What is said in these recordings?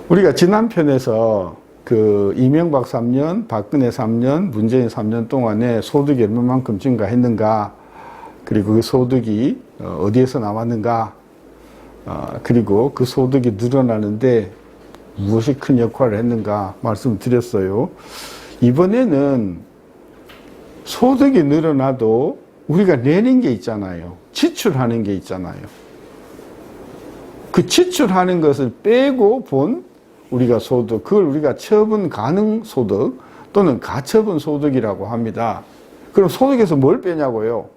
우리가 지난 편에서 그 이명박 3년, 박근혜 3년, 문재인 3년 동안에 소득이 얼마만큼 증가했는가, 그리고 그 소득이 어디에서 나왔는가, 그리고 그 소득이 늘어나는데 무엇이 큰 역할을 했는가 말씀드렸어요. 이번에는 소득이 늘어나도 우리가 내는 게 있잖아요. 지출하는 게 있잖아요. 그 지출하는 것을 빼고 본 우리가 소득, 그걸 우리가 처분 가능 소득 또는 가처분 소득이라고 합니다. 그럼 소득에서 뭘 빼냐고요?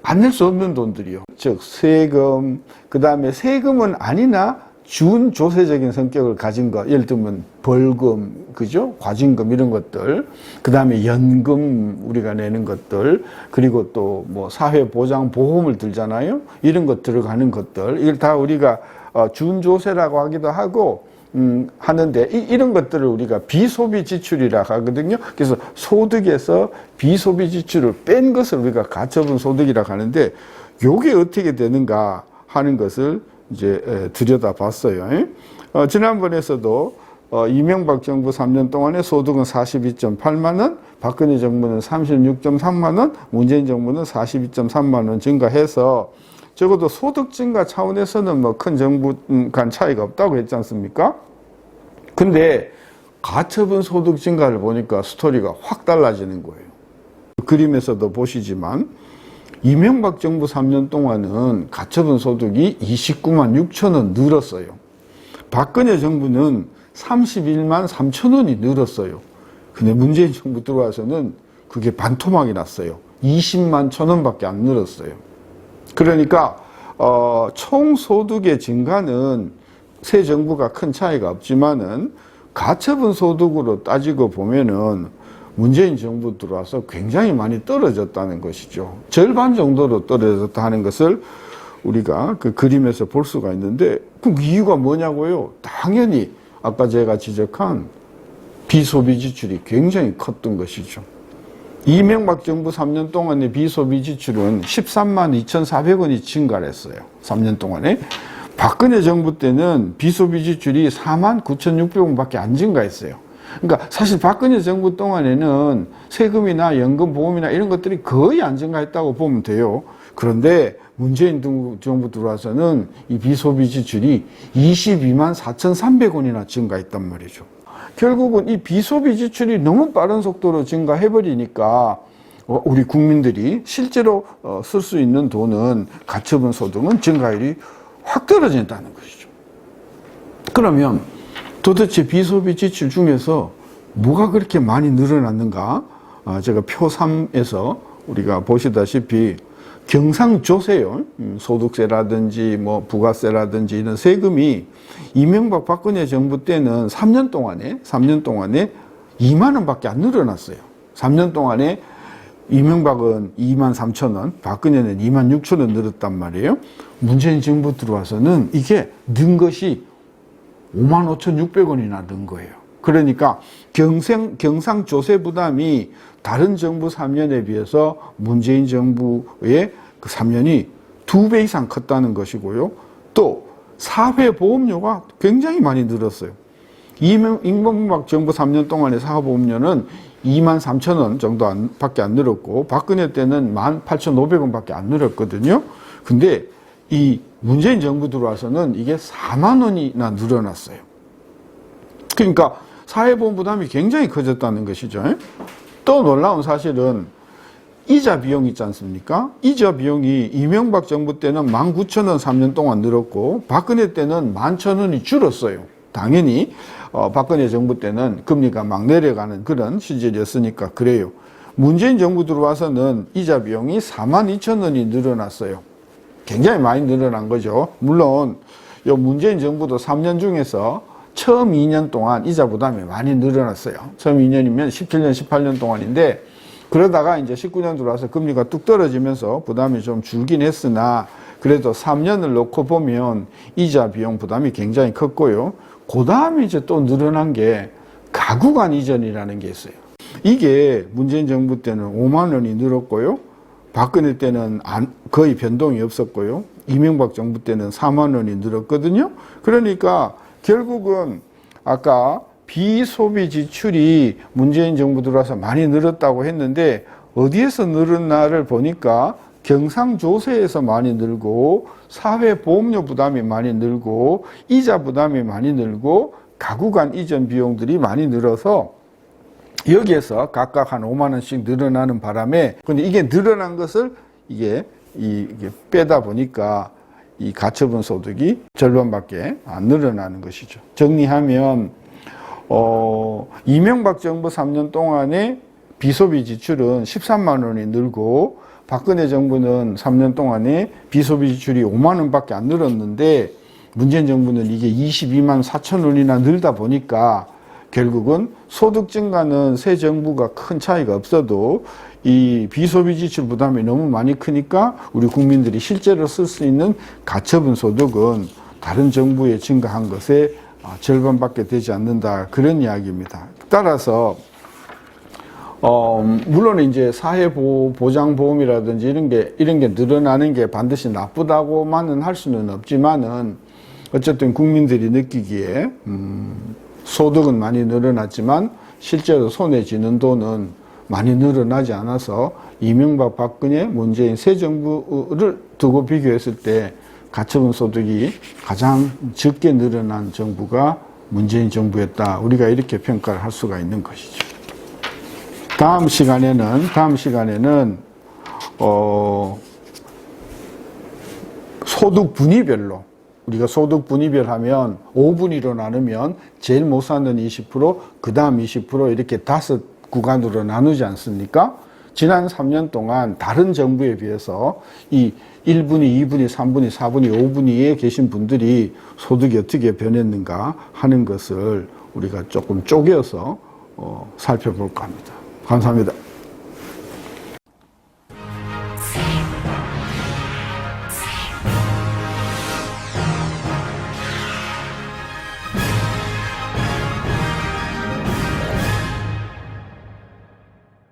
안 낼 수 없는 돈들이요. 즉 세금, 그 다음에 세금은 아니나 준조세적인 성격을 가진 것, 예를 들면 벌금, 그죠? 과징금 이런 것들, 그 다음에 연금 우리가 내는 것들, 그리고 또 뭐 사회보장보험을 들잖아요. 이런 것 들어가는 것들, 이걸 다 우리가 준조세라고 하기도 하고 하는데, 이런 것들을 우리가 비소비 지출이라고 하거든요. 그래서 소득에서 비소비 지출을 뺀 것을 우리가 가처분 소득이라고 하는데, 요게 어떻게 되는가 하는 것을 이제 들여다봤어요. 지난번에서도 이명박 정부 3년 동안에 소득은 42.8만 원, 박근혜 정부는 36.3만 원, 문재인 정부는 42.3만 원 증가해서 적어도 소득 증가 차원에서는 뭐 큰 정부 간 차이가 없다고 했지 않습니까? 근데 가처분 소득 증가를 보니까 스토리가 확 달라지는 거예요. 그림에서도 보시지만 이명박 정부 3년 동안은 가처분 소득이 29만 6천 원 늘었어요. 박근혜 정부는 31만 3천 원이 늘었어요. 근데 문재인 정부 들어와서는 그게 반토막이 났어요. 20만 천 원밖에 안 늘었어요. 그러니까 총 소득의 증가는 새 정부가 큰 차이가 없지만은 가처분 소득으로 따지고 보면은 문재인 정부 들어와서 굉장히 많이 떨어졌다는 것이죠. 절반 정도로 떨어졌다 하는 것을 우리가 그 그림에서 볼 수가 있는데, 그 이유가 뭐냐고요? 당연히 아까 제가 지적한 비소비 지출이 굉장히 컸던 것이죠. 이명박 정부 3년 동안의 비소비 지출은 13만 2,400원이 증가를 했어요. 3년 동안에. 박근혜 정부 때는 비소비 지출이 4만 9,600원밖에 안 증가했어요. 그러니까 사실 박근혜 정부 동안에는 세금이나 연금, 보험이나 이런 것들이 거의 안 증가했다고 보면 돼요. 그런데 문재인 정부 들어와서는 이 비소비 지출이 22만 4,300원이나 증가했단 말이죠. 결국은 이 비소비 지출이 너무 빠른 속도로 증가해버리니까 우리 국민들이 실제로 쓸 수 있는 돈은, 가처분 소득은 증가율이 확 떨어진다는 것이죠. 그러면 도대체 비소비 지출 중에서 뭐가 그렇게 많이 늘어났는가? 제가 표 3에서 우리가 보시다시피 경상조세요. 소득세라든지 뭐 부가세라든지 이런 세금이 이명박 박근혜 정부 때는 3년 동안에 2만 원밖에 안 늘어났어요. 3년 동안에 이명박은 2만 3천 원, 박근혜는 2만 6천 원 늘었단 말이에요. 문재인 정부 들어와서는 이게 는 것이 5만 5,600원이나 는 거예요. 그러니까 경상조세 부담이 다른 정부 3년에 비해서 문재인 정부의 그 3년이 2배 이상 컸다는 것이고요. 또 사회보험료가 굉장히 많이 늘었어요. 이명박 정부 3년 동안의 사회보험료는 2만 3천 원 정도 밖에 안 늘었고, 박근혜 때는 18,500원밖에 안 늘었거든요. 근데 이 문재인 정부 들어와서는 이게 4만 원이나 늘어났어요. 그러니까 사회보험 부담이 굉장히 커졌다는 것이죠. 또 놀라운 사실은 이자 비용 있지 않습니까? 이자 비용이 이명박 정부 때는 19,000원 3년 동안 늘었고, 박근혜 때는 11,000원이 줄었어요. 당연히 박근혜 정부 때는 금리가 막 내려가는 그런 시절이었으니까 그래요. 문재인 정부 들어와서는 이자 비용이 42,000원이 늘어났어요. 굉장히 많이 늘어난 거죠. 물론 요 문재인 정부도 3년 중에서 처음 2년 동안 이자 부담이 많이 늘어났어요. 처음 2년이면 17년, 18년 동안인데, 그러다가 이제 19년 들어와서 금리가 뚝 떨어지면서 부담이 좀 줄긴 했으나, 그래도 3년을 놓고 보면 이자 비용 부담이 굉장히 컸고요. 그 다음에 이제 또 늘어난 게 가구간 이전이라는 게 있어요. 이게 문재인 정부 때는 5만 원이 늘었고요. 박근혜 때는 거의 변동이 없었고요. 이명박 정부 때는 4만 원이 늘었거든요. 그러니까 결국은 아까 비소비 지출이 문재인 정부 들어와서 많이 늘었다고 했는데 어디에서 늘었나를 보니까 경상조세에서 많이 늘고 사회보험료 부담이 많이 늘고 이자 부담이 많이 늘고 가구 간 이전 비용들이 많이 늘어서 여기에서 각각 한 5만 원씩 늘어나는 바람에 근데 이게 늘어난 것을 이게 빼다 보니까 이 가처분 소득이 절반밖에 안 늘어나는 것이죠. 정리하면 이명박 정부 3년 동안에 비소비 지출은 13만 원이 늘고 박근혜 정부는 3년 동안에 비소비 지출이 5만 원밖에 안 늘었는데 문재인 정부는 이게 22만 4천 원이나 늘다 보니까 결국은 소득 증가는 새 정부가 큰 차이가 없어도 이 비소비 지출 부담이 너무 많이 크니까 우리 국민들이 실제로 쓸 수 있는 가처분 소득은 다른 정부에 증가한 것의 절반밖에 되지 않는다. 그런 이야기입니다. 따라서 물론 이제 사회보장보험이라든지 이런 게 늘어나는 게 반드시 나쁘다고만은 할 수는 없지만은 어쨌든 국민들이 느끼기에 소득은 많이 늘어났지만 실제로 손에 쥐는 돈은 많이 늘어나지 않아서 이명박, 박근혜, 문재인 새 정부를 두고 비교했을 때 가처분 소득이 가장 적게 늘어난 정부가 문재인 정부였다. 우리가 이렇게 평가를 할 수가 있는 것이죠. 다음 시간에는 소득 분위별로 우리가 소득 분위별 하면 5분위로 나누면 제일 못 사는 20%, 그 다음 20% 이렇게 5구간으로 나누지 않습니까? 지난 3년 동안 다른 정부에 비해서 이 1분위, 2분위, 3분위, 4분위, 5분위에 계신 분들이 소득이 어떻게 변했는가 하는 것을 우리가 조금 쪼개서 살펴볼까 합니다. 감사합니다.